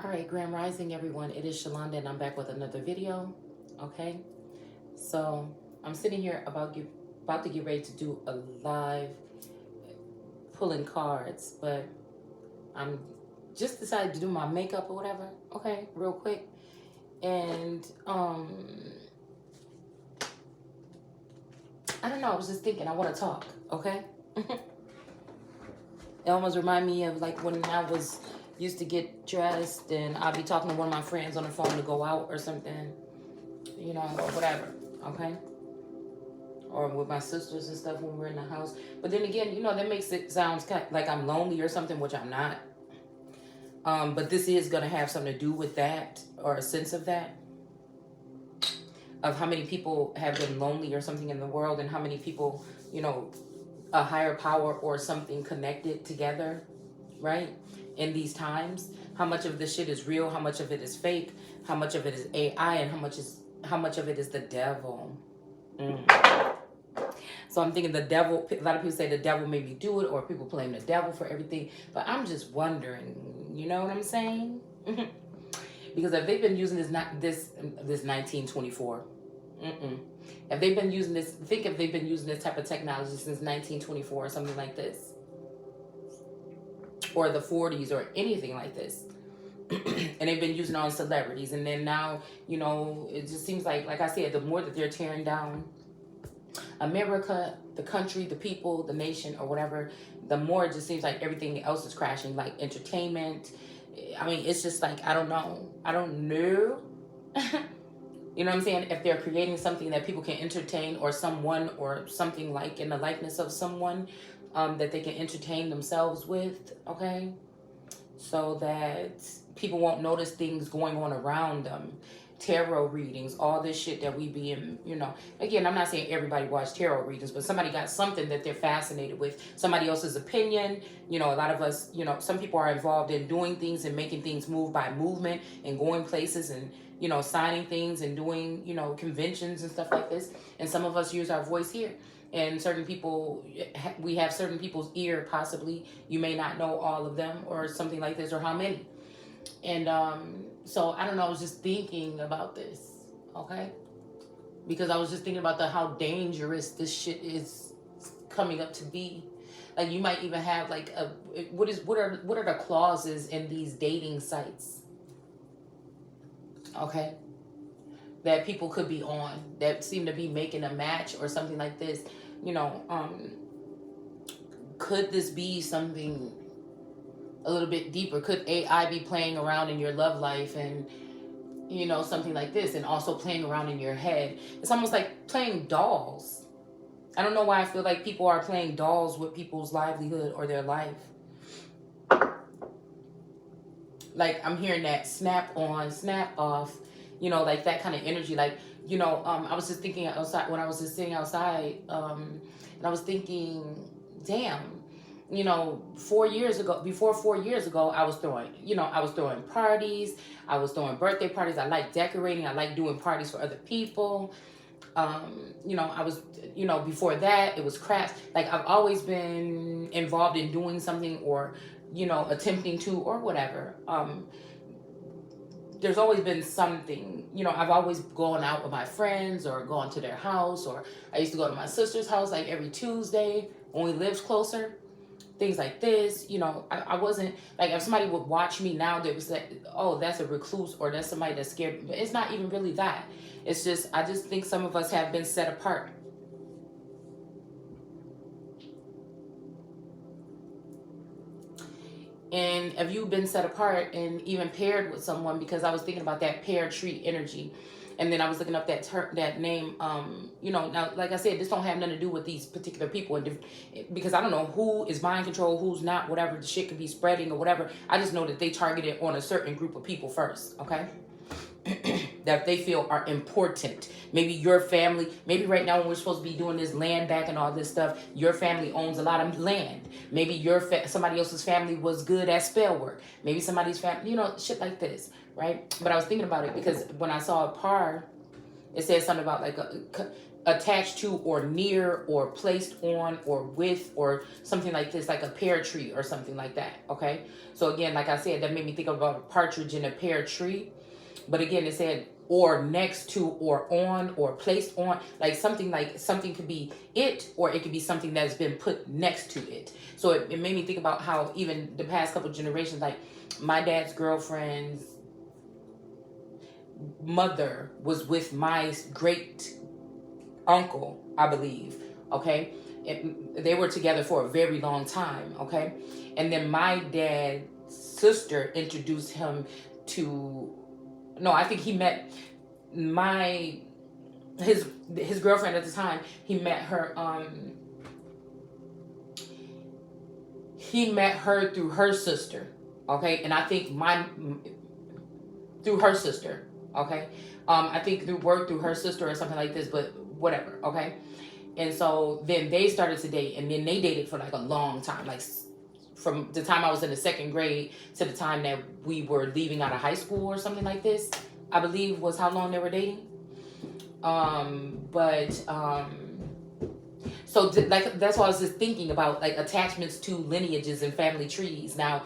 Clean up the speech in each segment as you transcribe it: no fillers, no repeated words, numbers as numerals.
All right, Grand Rising, everyone. It is Shalonda, and I'm back with another video. Okay, so I'm sitting here about to get ready to do a live pulling cards, but I'm just decided to do my makeup or whatever. Okay, real quick, and I don't know. I was just thinking I want to talk. Okay, it almost remind me of like when I was used to get dressed and I'd be talking to one of my friends on the phone to go out or something, you know, or whatever, okay? Or with my sisters and stuff when we're in the house. But then again, you know, that makes it sound kind of like I'm lonely or something, which I'm not. But this is going to have something to do with that, or a sense of that, of how many people have been lonely or something in the world, and how many people, you know, a higher power or something connected together, right? In these times, how much of this shit is real, how much of it is fake, how much of it is AI, and how much of it is the devil. So I'm thinking the devil, a lot of people say the devil made me do it, or people blame the devil for everything, but I'm just wondering, you know what I'm saying? Because if they've been using this 1924, if they've been using this, think if they've been using this type of technology since 1924 or something like this, or the 40s or anything like this, and they've been using it on celebrities, and then now, you know, it just seems like I said, the more that they're tearing down America, the country, the people, the nation, or whatever, the more it just seems like everything else is crashing, like entertainment. I mean, it's just like, I don't know. You know what I'm saying? If they're creating something that people can entertain, or someone or something like in the likeness of someone that they can entertain themselves with, okay? So that people won't notice things going on around them. Tarot readings, all this shit that we be in, you know. Again, I'm not saying everybody watch tarot readings, but somebody got something that they're fascinated with. Somebody else's opinion. You know, a lot of us, you know, some people are involved in doing things and making things move by movement and going places and, you know, signing things and doing, you know, conventions and stuff like this. And some of us use our voice here. And certain people, we have certain people's ear, possibly. You may not know all of them or something like this, or how many. And so I don't know, I was just thinking about this, okay? Because I was just thinking about how dangerous this shit is coming up to be. Like, you might even have like what are the clauses in these dating sites, okay, that people could be on, that seem to be making a match or something like this, you know. Could this be something a little bit deeper? Could AI be playing around in your love life and, you know, something like this, and also playing around in your head? It's almost like playing dolls. I don't know why I feel like people are playing dolls with people's livelihood or their life. Like, I'm hearing that snap on, snap off, you know, like that kind of energy. Like, you know, I was just thinking outside when I was just sitting outside, and I was thinking, damn, you know, 4 years ago, before 4 years ago, I was throwing parties. I was throwing birthday parties. I like decorating. I like doing parties for other people. You know, I was, you know, before that, it was crafts. Like, I've always been involved in doing something, or, you know, attempting to, or whatever. There's always been something, you know. I've always gone out with my friends or gone to their house, or I used to go to my sister's house like every Tuesday when we lived closer. Things like this, you know. I wasn't like, if somebody would watch me now, they would say, oh, that's a recluse, or that's somebody that's scared. But it's not even really that. It's just, I just think some of us have been set apart. And if you've been set apart and even paired with someone, because I was thinking about that pear tree energy, and then I was looking up that name. You know, now, like I said, this don't have nothing to do with these particular people, and because I don't know who is mind control, who's not, whatever. The shit could be spreading or whatever. I just know that they targeted on a certain group of people first, okay? That they feel are important. Maybe your family, maybe right now when we're supposed to be doing this land back and all this stuff, your family owns a lot of land. Maybe somebody else's family was good at spell work. Maybe somebody's family, you know, shit like this, right? But I was thinking about it because when I saw a par, it said something about like attached to or near or placed on or with or something like this, like a pear tree or something like that. Okay, so again, like I said, that made me think about a partridge in a pear tree. But again, it said or next to or on or placed on, like something could be it, or it could be something that's been put next to it. So it made me think about how even the past couple generations, like my dad's girlfriend's mother was with my great uncle, I believe. Okay, they were together for a very long time. Okay, and then my dad's sister introduced him to. No, I think he met my his girlfriend at the time. He met her. He met her through her sister. Okay, and I think through her sister. Okay, I think through work through her sister or something like this. But whatever. Okay, and so then they started to date, and then they dated for like a long time, like from the time I was in the second grade to the time that we were leaving out of high school or something like this, I believe was how long they were dating. So like that's why I was just thinking about like attachments to lineages and family trees. Now,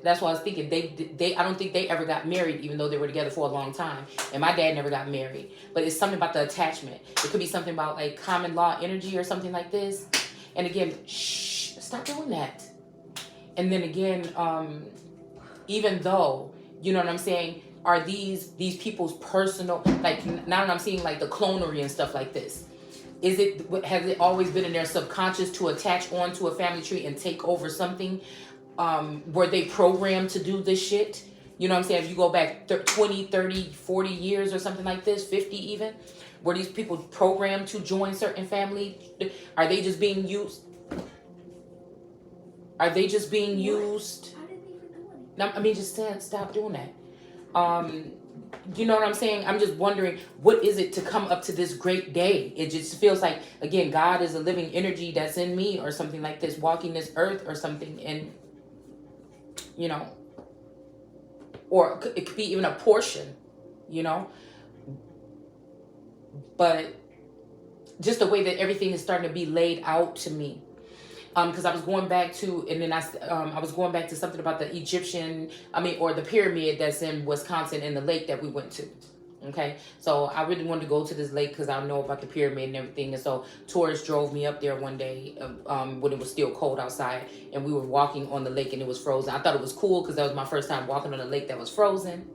that's why I was thinking they I don't think they ever got married, even though they were together for a long time. And my dad never got married. But it's something about the attachment. It could be something about like common law energy or something like this. And again, shh, stop doing that. And then again, even though, you know what I'm saying, are these people's personal, like now that I'm seeing like the clonery and stuff like this, has it always been in their subconscious to attach onto a family tree and take over something? Were they programmed to do this shit? You know what I'm saying? If you go back 20, 30, 40 years or something like this, 50 even, were these people programmed to join certain family? Are they just being used? Are they just being used? I didn't even do anything. No, I mean, just stop doing that. You know what I'm saying? I'm just wondering, what is it to come up to this great day? It just feels like, again, God is a living energy that's in me or something like this, walking this earth or something. And, you know, or it could be even a portion, you know. But just the way that everything is starting to be laid out to me. Because I was going back to, and then I was going back to something about the Egyptian, or the pyramid that's in Wisconsin and the lake that we went to. Okay, so I really wanted to go to this lake because I know about the pyramid and everything. And so tourists drove me up there one day when it was still cold outside, and we were walking on the lake and it was frozen. I thought it was cool because that was my first time walking on a lake that was frozen.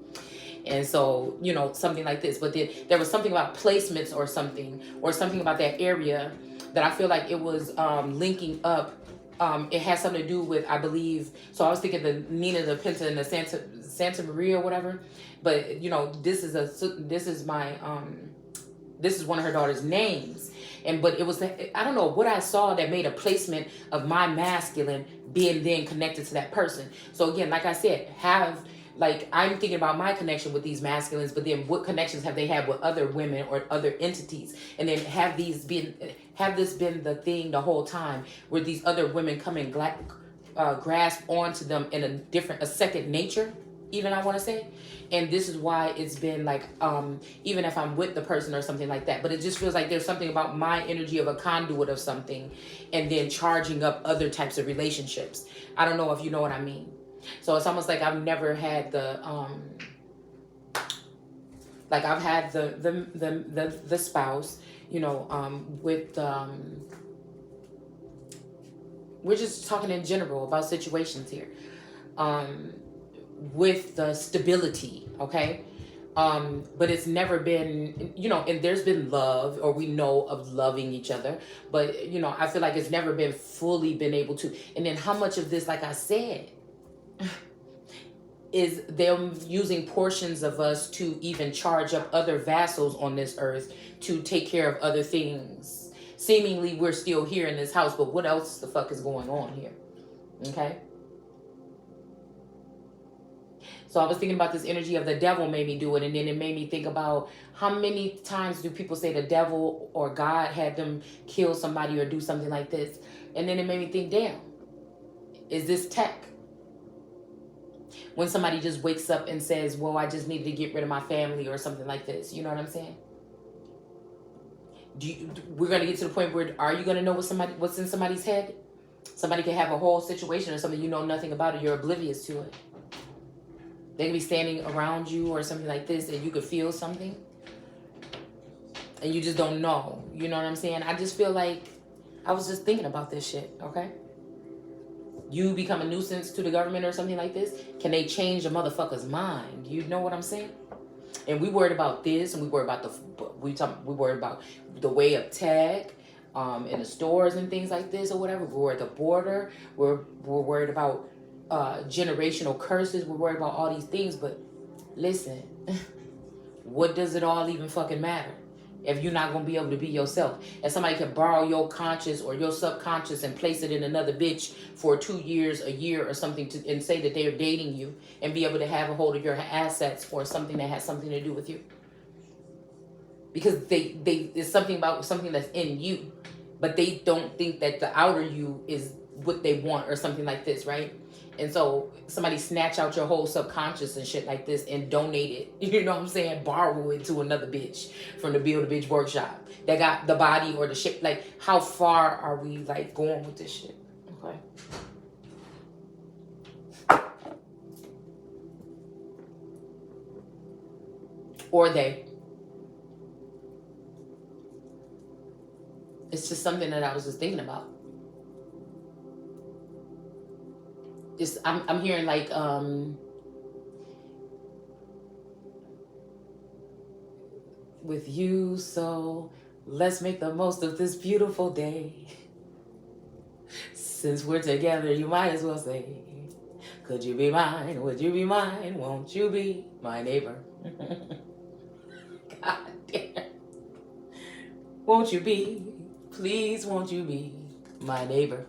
And so, you know, something like this. But then there was something about placements or something about that area that I feel like it was linking up. It has something to do with, I believe, so I was thinking the Nina, the Pinta, and the Santa Maria or whatever. But, you know, this is one of her daughter's names. But it was, I don't know what I saw that made a placement of my masculine being then connected to that person. So again, like I said, I'm thinking about my connection with these masculines, but then what connections have they had with other women or other entities? And then have this been the thing the whole time where these other women come and grasp onto them in a second nature, even I want to say. And this is why it's been like, even if I'm with the person or something like that, but it just feels like there's something about my energy of a conduit of something and then charging up other types of relationships. I don't know if you know what I mean. So it's almost like I've never had I've had the spouse, you know, with we're just talking in general about situations here, with the stability, okay, but it's never been, you know, and there's been love, or we know of loving each other, but you know, I feel like it's never been fully been able to. And then how much of this, like I said, is them using portions of us to even charge up other vassals on this earth to take care of other things. Seemingly we're still here in this house, but what else the fuck is going on here? Okay. So I was thinking about this energy of the devil made me do it, and then it made me think about how many times do people say the devil or God had them kill somebody or do something like this? And then it made me think, damn, is this tech? When somebody just wakes up and says, well, I just needed to get rid of my family or something like this. You know what I'm saying? We're gonna get to the point where are you gonna know what's in somebody's head? Somebody can have a whole situation or something you know nothing about it. You're oblivious to it. They can be standing around you or something like this, and you could feel something, and you just don't know. You know what I'm saying? I just feel like I was just thinking about this shit. Okay. You become a nuisance to the government or something like this. Can they change a motherfucker's mind? You know what I'm saying? And we worried about this, and we worried about we worried about the way of tech, in the stores and things like this or whatever. We're at the border. We're worried about generational curses. We're worried about all these things. But listen, what does it all even fucking matter if you're not gonna be able to be yourself? If somebody can borrow your conscious or your subconscious and place it in another bitch for 2 years, a year or something and say that they're dating you and be able to have a hold of your assets or something that has something to do with you, because it's something about something that's in you, but they don't think that the outer you is what they want or something like this, right? And so somebody snatch out your whole subconscious and shit like this and donate it, you know what I'm saying? Borrow it to another bitch from the Build a Bitch workshop that got the body or the shit. Like, how far are we like going with this shit? Okay. Or they. It's just something that I was just thinking about. I'm hearing like with you, so let's make the most of this beautiful day. Since we're together, you might as well say, could you be mine? Would you be mine? Won't you be my neighbor? God damn. Won't you be? Please, won't you be my neighbor?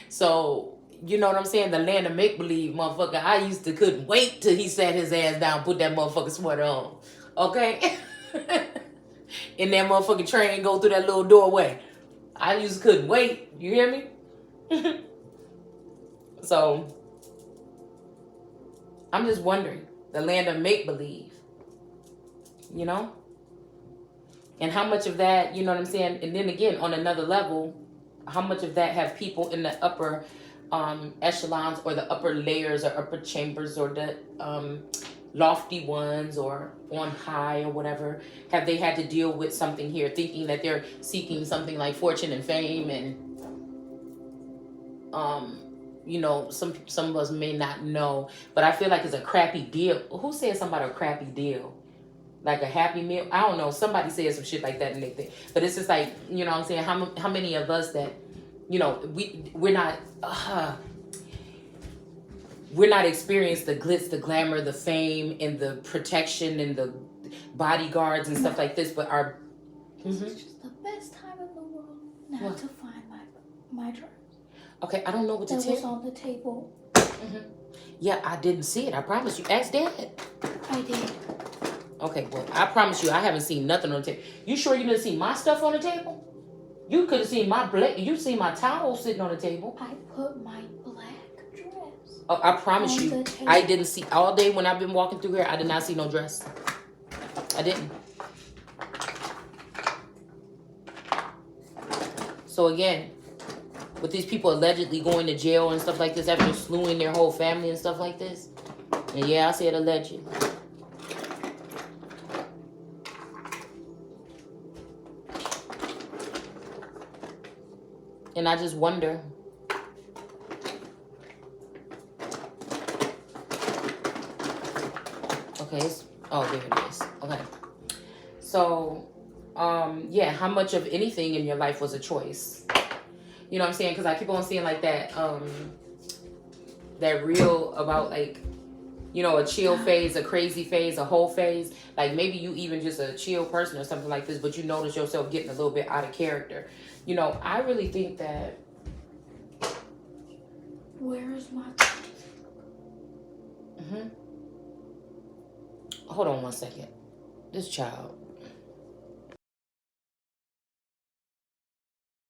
So, you know what I'm saying? The land of make-believe, motherfucker. I used to couldn't wait till he sat his ass down, put that motherfucking sweater on. Okay? And that motherfucking train go through that little doorway. I used to couldn't wait. You hear me? So, I'm just wondering. The land of make-believe. You know? And how much of that, you know what I'm saying? And then again, on another level, how much of that have people in the upper echelons or the upper layers or upper chambers or the lofty ones or on high or whatever, have they had to deal with something here, thinking that they're seeking something like fortune and fame, and you know, some of us may not know, but I feel like it's a crappy deal. Who said something about a crappy deal? Like a happy meal? I don't know. Somebody said some shit like that in their thing. But it's just like, you know what I'm saying? How many of us that, you know, we're not experiencing the glitz, the glamour, the fame, and the protection and the bodyguards and stuff like this, but our... This is just the best time in the world now to find my dress. Okay, I don't know what to tell you. That was on the table. Yeah, I didn't see it. I promise you. Ask Dad. I did. Okay, well, I promise you, I haven't seen nothing on the table. You sure you didn't see my stuff on the table? You could have seen you seen my towel sitting on the table. I put my black dress. Oh, I promise you, I didn't see all day when I've been walking through here. I did not see no dress. I didn't. So again, with these people allegedly going to jail and stuff like this after slewing their whole family and stuff like this, and yeah, I said allegedly. And I just wonder, okay, oh, there it is. Okay. So, yeah, how much of anything in your life was a choice? You know what I'm saying? Because I keep on seeing like that, that reel about like, you know, a chill phase, a crazy phase, a whole phase. Like maybe you even just a chill person or something like this, but you notice yourself getting a little bit out of character. You know, I really think that... Where is my... Hold on one second. This child...